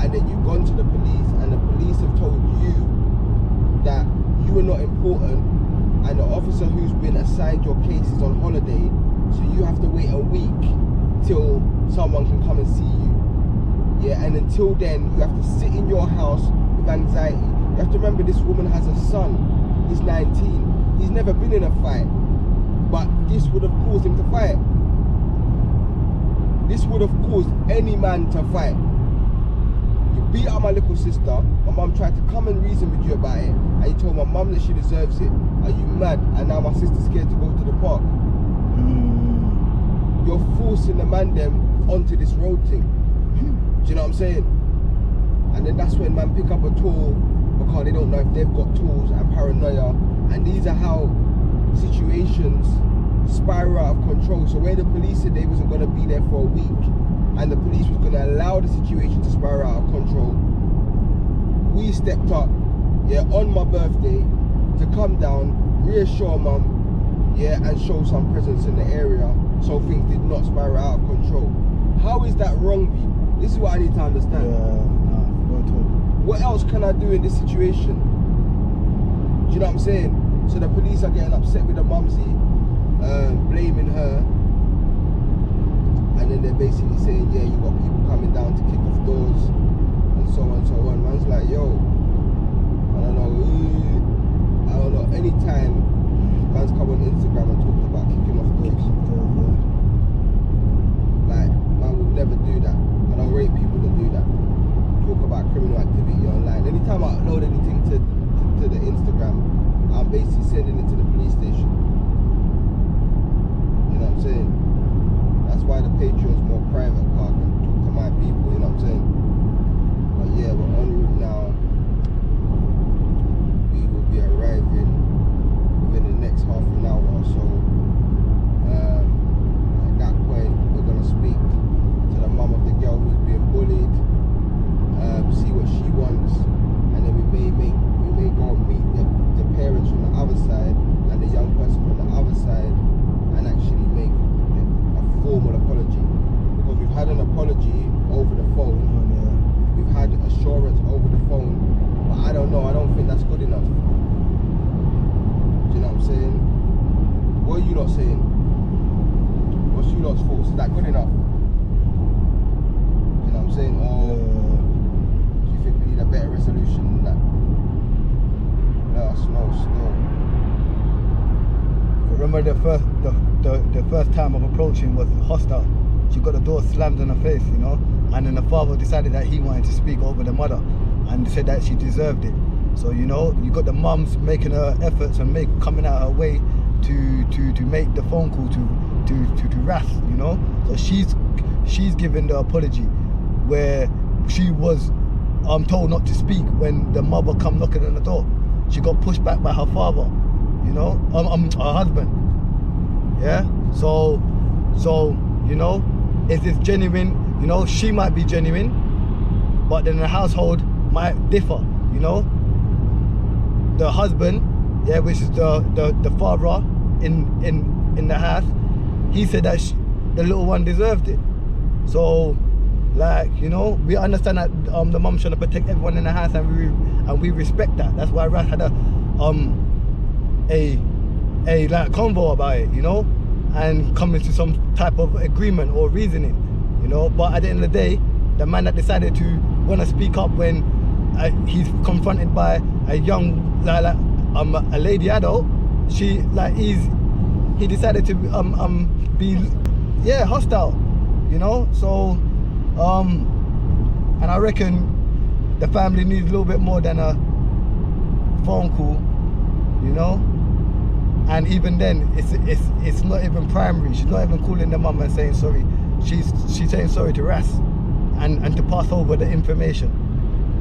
and then you've gone to the police and the police have told you that you are not important, and the officer who's been assigned your case is on holiday, so you have to wait a week till someone can come and see you. And until then you have to sit in your house with anxiety. You have to remember this woman has a son. He's 19. He's never been in a fight, but this would have caused him to fight. This would have caused any man to fight. You beat up my little sister. My mum tried to come and reason with you about it, and you told my mum that she deserves it. Are you mad? And now my sister's scared to go to the park. You're forcing the man them onto this road thing. Do you know what I'm saying? And then that's when man pick up a tool because they don't know if they've got tools, and paranoia. And these are how situations spiral out of control. So where the police said they wasn't going to be there for a week, and the police was going to allow the situation to spiral out of control, we stepped up, on my birthday to come down, reassure mum, and show some presence in the area so things did not spiral out of control. How is that wrong, people? This is what I need to understand. What else can I do in this situation? Do you know what I'm saying? So the police are getting upset with the mumsy, blaming her, and then they're basically saying, you got people coming down to kick off doors and so on and so on. Man's like, I don't know, anytime man's come on Instagram and talked about kicking off doors, like, man would never do that. I don't rate people that do that. Talk about criminal activity online. Anytime I upload anything to the Instagram, I'm basically sending it to the police station. You know what I'm saying? That's why the Patreon's more private, so I can talk to my people, you know what I'm saying? But we're en route now. We will be arriving within the next half an hour or so. At that point, we're going to speak to the mum of the girl who's being bullied, see what she wants, and then we may go and meet the parents from the other side and the young person from the other side, and actually make a formal apology. Because we've had an apology over the phone, we've had assurance over the phone, but I don't know, I don't think that's good enough. Do you know what I'm saying? What are you lot saying? What's you lot's thoughts? Is that good enough? You know what I'm saying? Or do you think we need a better resolution than that? Let us know still. remember the first time of approaching was hostile. She got the door slammed in her face, you know, and then the father decided that he wanted to speak over the mother and said that she deserved it. So, you know, you got the mums making her efforts and coming out her way to make the phone call to Ras, you know. So she's given the apology where she was told not to speak when the mother come knocking on the door. She got pushed back by her father, you know, her husband. Yeah. So you know, is this genuine? You know, she might be genuine, but then the household might differ, you know. The husband, yeah, which is the father in the house, he said that the little one deserved it. So, like, you know, we understand that the mum trying to protect everyone in the house, and we respect that. That's why Ras had a like convo about it, you know, and coming to some type of agreement or reasoning, you know. But at the end of the day, the man that decided to want to speak up when he's confronted by a young a lady adult, he decided to be hostile, you know. So and I reckon the family needs a little bit more than a phone call, you know. And even then, it's not even primary. She's not even calling the mum and saying sorry. She's saying sorry to Ras and to pass over the information.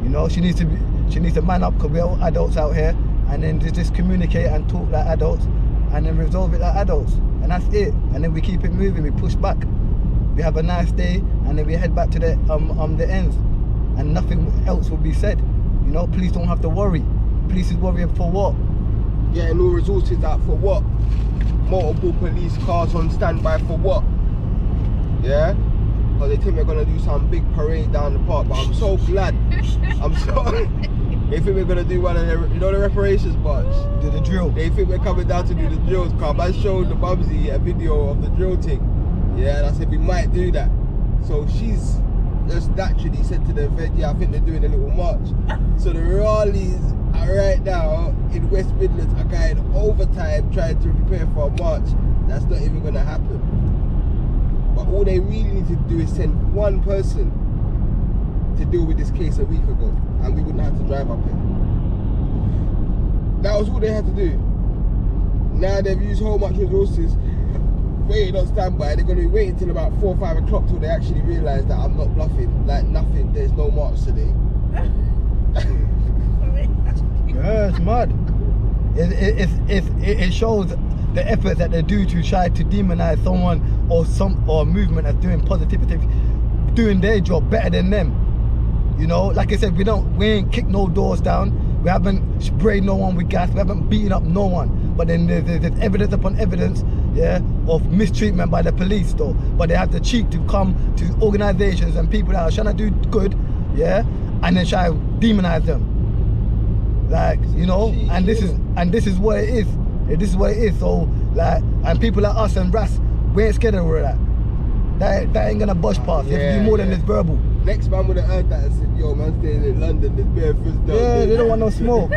You know, she needs to man up, because we're all adults out here, and then just communicate and talk like adults, and then resolve it like adults, and that's it. And then we keep it moving. We push back. We have a nice day, and then we head back to the ends, and nothing else will be said. You know, police don't have to worry. Police is worrying for what? Getting all resources out for what? Multiple police cars on standby for what? Yeah? Because they think we're going to do some big parade down the park, but I'm so glad. They think we're going to do one of the, you know, the reparations march? Do the drill. They think we're coming down to do the drills. Because I showed the Bubsy a video of the drill thing. Yeah, and I said we might do that. So she's just naturally said to the event, yeah, I think they're doing a little march. So the rallies are right now in West Midlands are going overtime trying to prepare for a march. That's not even going to happen. But all they really need to do is send one person to deal with this case a week ago, and we wouldn't have to drive up here. That was all they had to do. Now they've used so much resources waiting on standby. They're going to be waiting till about 4 or 5 o'clock till they actually realise that I'm not bluffing. Like nothing, there's no march today. Yeah, it's mad. It shows the effort that they do to try to demonize someone or a movement that's doing positivity, doing their job better than them. You know, like I said, we ain't kicked no doors down. We haven't sprayed no one with gas. We haven't beaten up no one. But then there's evidence upon evidence, yeah, of mistreatment by the police though. But they have the cheek to come to organizations and people that are trying to do good, yeah, and then try to demonize them. Like, you know, and this is what it is. This is what it is. So like, and people like us and Ras, we ain't scared of all that. That ain't gonna budge past. You have to do more than this verbal. Next man would have heard that and said, yo, man staying in London, there's bare fizz down there. They don't want no smoke.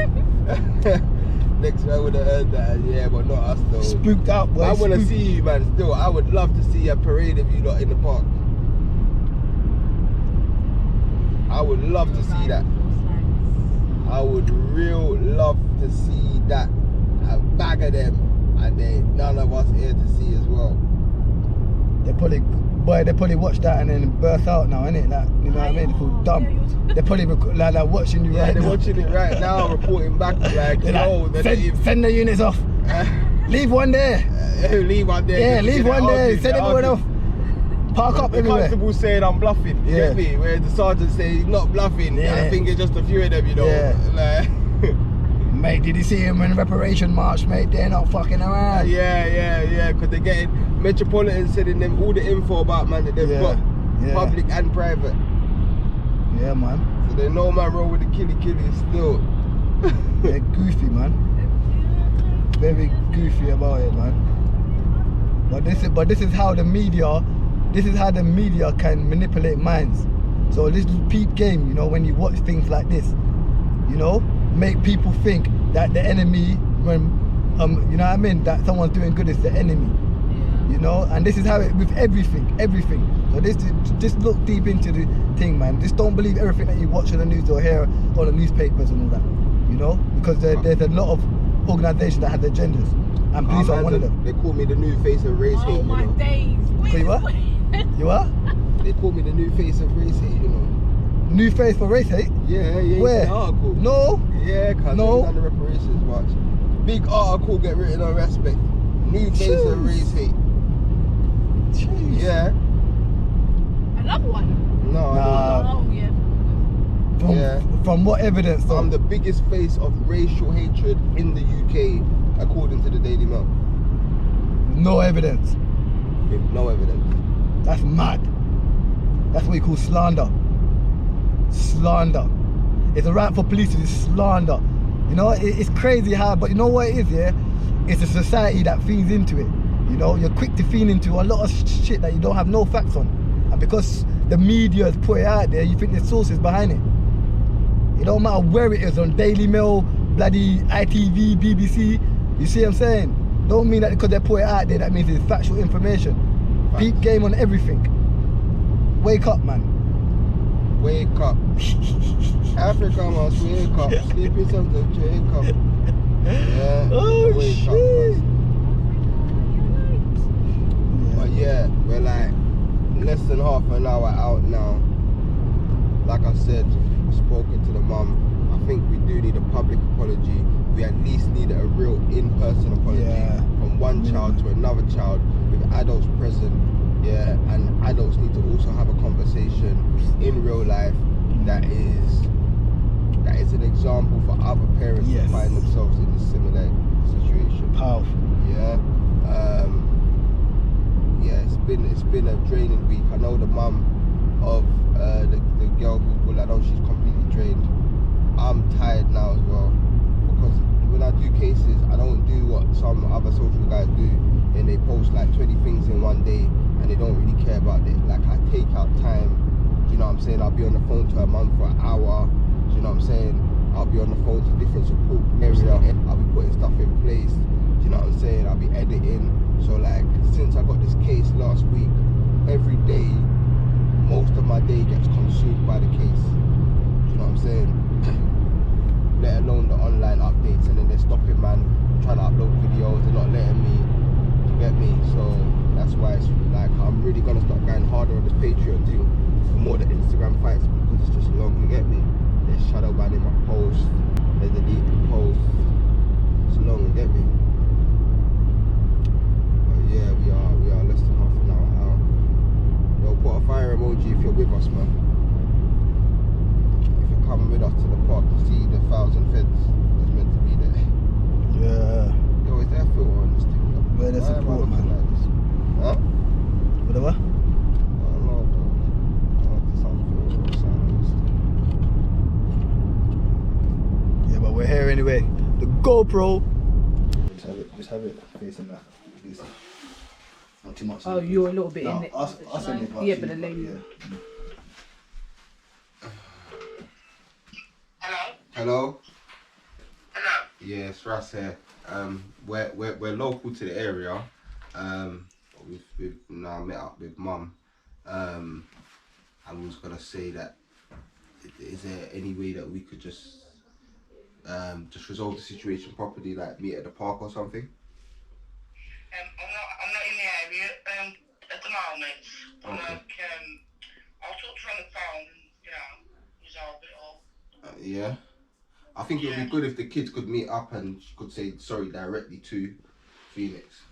Next man would have heard that, yeah, but not us though. Spooked out, boy. I want to see you, man, still. I would love to see a parade of you lot in the park. I would love to see that. I would real love to see that. A bag of them, and then none of us here to see as well. They probably watch that and then burst out now, innit? Like, you know what I mean? They feel dumb. They're probably like watching you right now. They're watching it right now, reporting back like, yo, send the units off. Leave one there. Leave one there. Yeah, leave one there. Send everyone off. Park up everywhere. The constable saying I'm bluffing, you get me? Where the sergeant saying he's not bluffing. Yeah. I think it's just a few of them, you know. Yeah. Like, mate, did you see him in reparation march, mate? They're not fucking around. Yeah, because they're getting Metropolitan sending them all the info about man that they've got, public and private. Yeah, man. So they know man roll with the killy still. They're goofy, man. Very goofy about it, man. But this is how the media can manipulate minds. So this is peep game, you know, when you watch things like this, you know, make people think that the enemy, when you know what I mean, that someone's doing good is the enemy. Yeah. You know, and this is how it with everything. So just look deep into the thing, man. Just don't believe everything that you watch on the news or hear on the newspapers and all that. You know, because there's a lot of organisations that have agendas, and police are one of them. They call me the new face of race hate. Oh my you know? days. So you what? You what? They call me the new face of race hate. You know. New face for race hate? Yeah. Where? The article. No. Yeah, cause No. done the reparations march. Big article get written on Raspect. New face of race hate. Jeez. Yeah. Another one. No. Nah. Oh yeah. From what evidence though? I'm the biggest face of racial hatred in the UK, according to the Daily Mail. No evidence. With no evidence. That's mad. That's what you call slander. Slander. It's a right for police to do slander. You know, it's crazy how, but you know what it is, yeah? It's a society that feeds into it. You know, you're quick to feed into a lot of shit that you don't have no facts on. And because the media has put it out there, you think there's sources behind it. It don't matter where it is, on Daily Mail, bloody ITV, BBC. You see what I'm saying? Don't mean that because they put it out there, that means it's factual information. Peak game on everything. Wake up, man. Wake up. Africa must wake up. Sleeping sometimes, wake up. Yeah. Oh, wake shit. up. But yeah, we're like less than half an hour out now. Like I said, spoken to the mum. I think we do need a public apology. We at least need a real in-person apology from one child to another child with adults present. Yeah, and adults need to also have a conversation in real life that is an example for other parents to find themselves in a similar situation. Powerful. Yeah. It's been a draining week. I know the mum of the girl who's bullied, I know she's completely drained. I'm tired now as well, because when I do cases, I don't do what some other social guys do, and they post like 20 things in one day and they don't really care about it. Like, I take out time, do you know what I'm saying? I'll be on the phone to her mum for an hour, do you know what I'm saying? I'll be on the phone to different support areas, I'll be putting stuff in place, do you know what I'm saying? I'll be editing. So like, since I got this case last week, every day, most of my day gets consumed by the case, do you know what I'm saying? Let alone the online updates, and then they're stopping, man, trying to upload videos, they're not letting me, do you get me? So that's why it's like, I'm really gonna start going harder on this Patreon thing for more the Instagram fights, because it's just long, you get me? There's shadow banning my posts, there's deleting posts, it's long, you get me? But yeah, we are less than half an hour out. Yo, put a fire emoji if you're with us, man. If you're coming with us to the park to see the 1,000 feds that's meant to be there. Yeah. Yo, is there a filter on this thing? Where the support, man? Like this? Huh? Whatever. I don't know, bro. I want some filter or something. Yeah, but we're here anyway. The GoPro. Just have it facing that. Not too much. Oh, you're a little bit in it. I'll send it. Yeah, but the lady. Hello? Hello? Hello? Yeah, it's Ras here. We're local to the area. We've now met up with mum. And we was gonna say that, is there any way that we could just resolve the situation properly, like meet at the park or something? I'm not in the area at the moment, but Okay. I'll talk to her on the phone and, resolve it all. Yeah. I think it would be good if the kids could meet up and she could say sorry directly to Phoenix.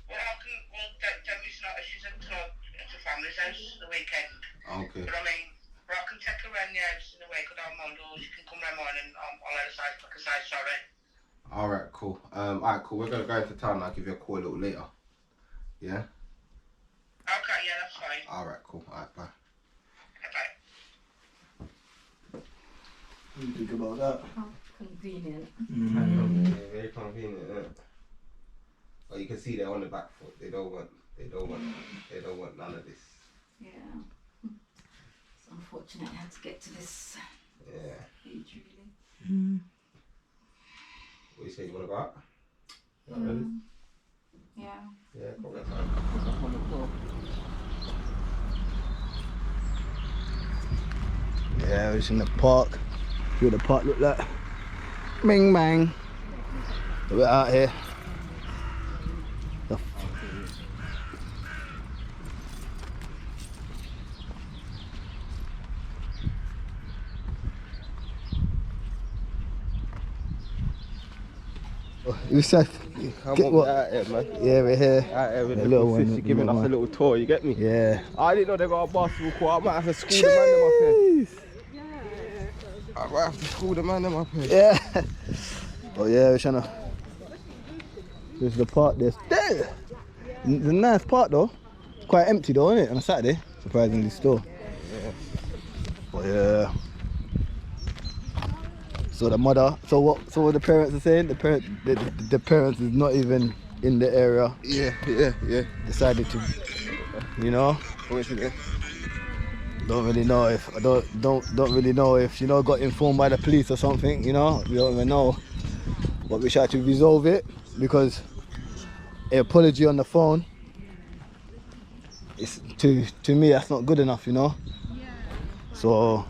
Well, Debbie's not, she's at her family's house the weekend. Okay. But I can take her around the house in the week, I don't mind, or she can come round mine and I'll let her say, I can say sorry. Alright, cool. Alright, cool. We're gonna go into town and I'll give you a call a little later. Yeah? Okay, yeah, that's fine. Alright, cool. Alright, bye. Okay. What do you think about that? Convenient. Yeah, very convenient, yeah. Well, you can see they're on the back foot. They don't want none of this. Yeah. It's unfortunate I had to get to this Yeah. age, really. What do you say, you wanna go out? Yeah. Yeah, come on the floor. Yeah, we're just in the park. See what the park look like. Bing bang. So we're out here. You said, Come get on, what? out here, man. Yeah, we're here. Out here with The the little little one, sister giving little us a one. little tour, you get me? Yeah. I didn't know they got a basketball court. I might have to school the man them up here. I might have to school the man them up here. Yeah. Oh yeah, we're trying to. There's the park. There's there. It's a nice park though. It's quite empty though, isn't it? On a Saturday, surprisingly still. Oh yeah. So the mother. So what the parents are saying? The parents is not even in the area. Yeah. Decided to, you know. Don't really know if don't really know if got informed by the police or something. You know, we don't even know. But we try to resolve it because an apology on the phone. It's to me that's not good enough. You know. Yeah. So.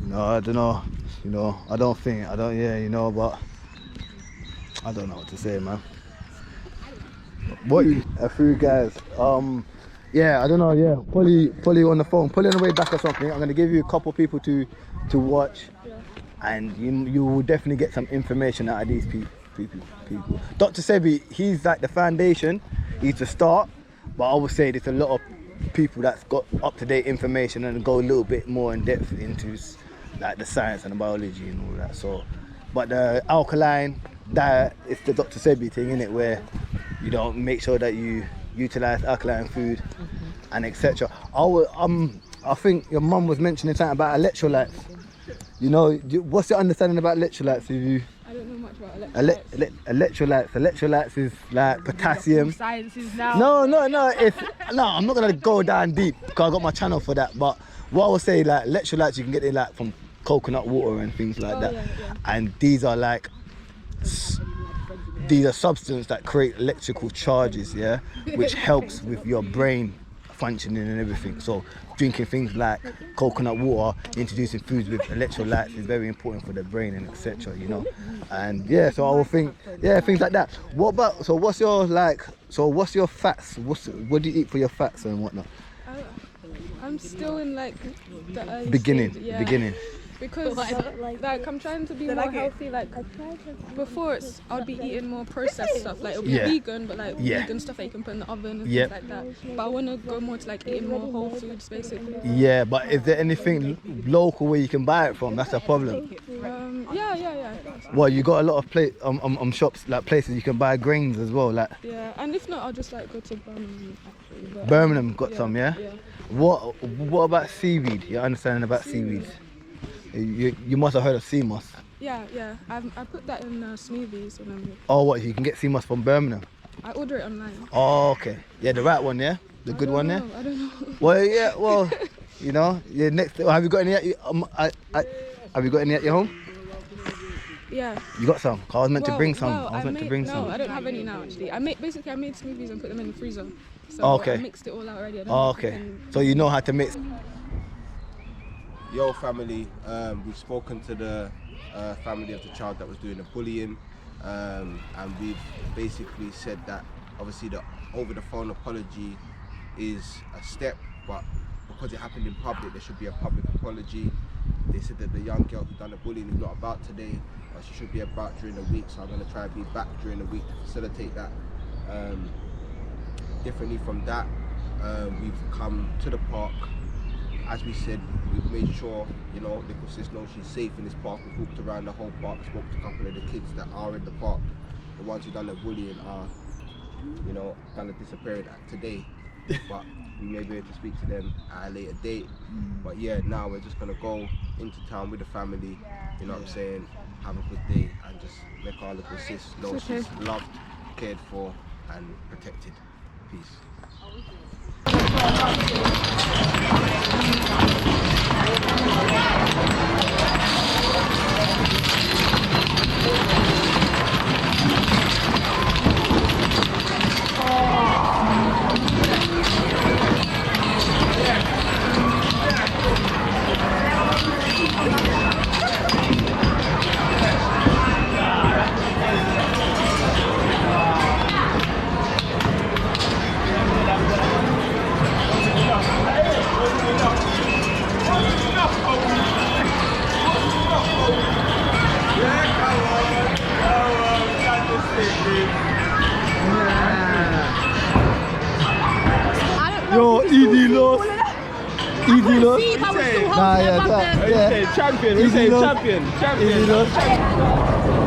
I don't know. I don't but I don't know what to say, man. What a few guys. Yeah, I don't know. Yeah, Polly on the phone. Polly on the way back or something. I'm gonna give you a couple people to watch, and you will definitely get some information out of these people. Dr. Sebi, he's like the foundation. He's the start, but I would say there's a lot of people that's got up-to-date information and go a little bit more in depth into like the science and the biology and all that. So, but the alkaline diet is the Dr. Sebi thing, innit, where you don't make sure that you utilize alkaline food and etc. I think your mum was mentioning something about electrolytes. What's your understanding about electrolytes? I don't know much about electrolytes. Electrolytes is like potassium. Sciences now. No. I'm not gonna go down deep because I got my channel for that. But what I would say, like electrolytes, you can get it like from coconut water and things like that. Yeah. And these are like substances that create electrical charges, yeah, which helps with your brain functioning and everything. So drinking things like coconut water, introducing foods with electrolytes is very important for the brain and etc. And yeah, so I will think, yeah, things like that. What's your fats? What do you eat for your fats and whatnot? I'm still in like the beginning. Because like I'm trying to be more healthy. Like before, I'd be eating more processed stuff. Like it'll be vegan, but like vegan stuff that you can put in the oven and things like that. But I want to go more to like eating more whole foods, basically. Yeah, but is there anything local where you can buy it from? That's a problem. Yeah. Well, you got a lot of shops, like places you can buy grains as well, like. Yeah, and if not, I'll just like go to Birmingham actually. But, Birmingham got some, yeah. What about seaweed? Your understanding about seaweed? You must have heard of sea moss. Yeah. I put that in smoothies when I'm. Oh, what? You can get sea moss from Birmingham? I order it online. Oh, okay. Yeah, the right one, yeah? The good one, yeah? I don't know. Well, yeah, well, yeah, next. Have you got any at have you got any at your home? Yeah. You got some? I was meant to bring some. No, I don't have any now actually. I made smoothies and put them in the freezer. So okay. I mixed it all out already. Okay. So you know how to mix. Yo family, we've spoken to the family of the child that was doing the bullying, and we've basically said that obviously the over the phone apology is a step, but because it happened in public, there should be a public apology. They said that the young girl who done the bullying is not about today, but she should be about during the week, so I'm going to try and be back during the week to facilitate that. Differently from that, we've come to the park. As we said, we've made sure, little sis knows she's safe in this park. We've walked around the whole park, spoke to a couple of the kids that are in the park. The ones who done the bullying are, kind of disappearing today. But we may be able to speak to them at a later date. But yeah, now we're just going to go into town with the family, you know what I'm saying, have a good day and just make our little sis know she's loved, cared for and protected. Peace. Nah, yeah, Champion. We Easy say enough. champion. Easy enough.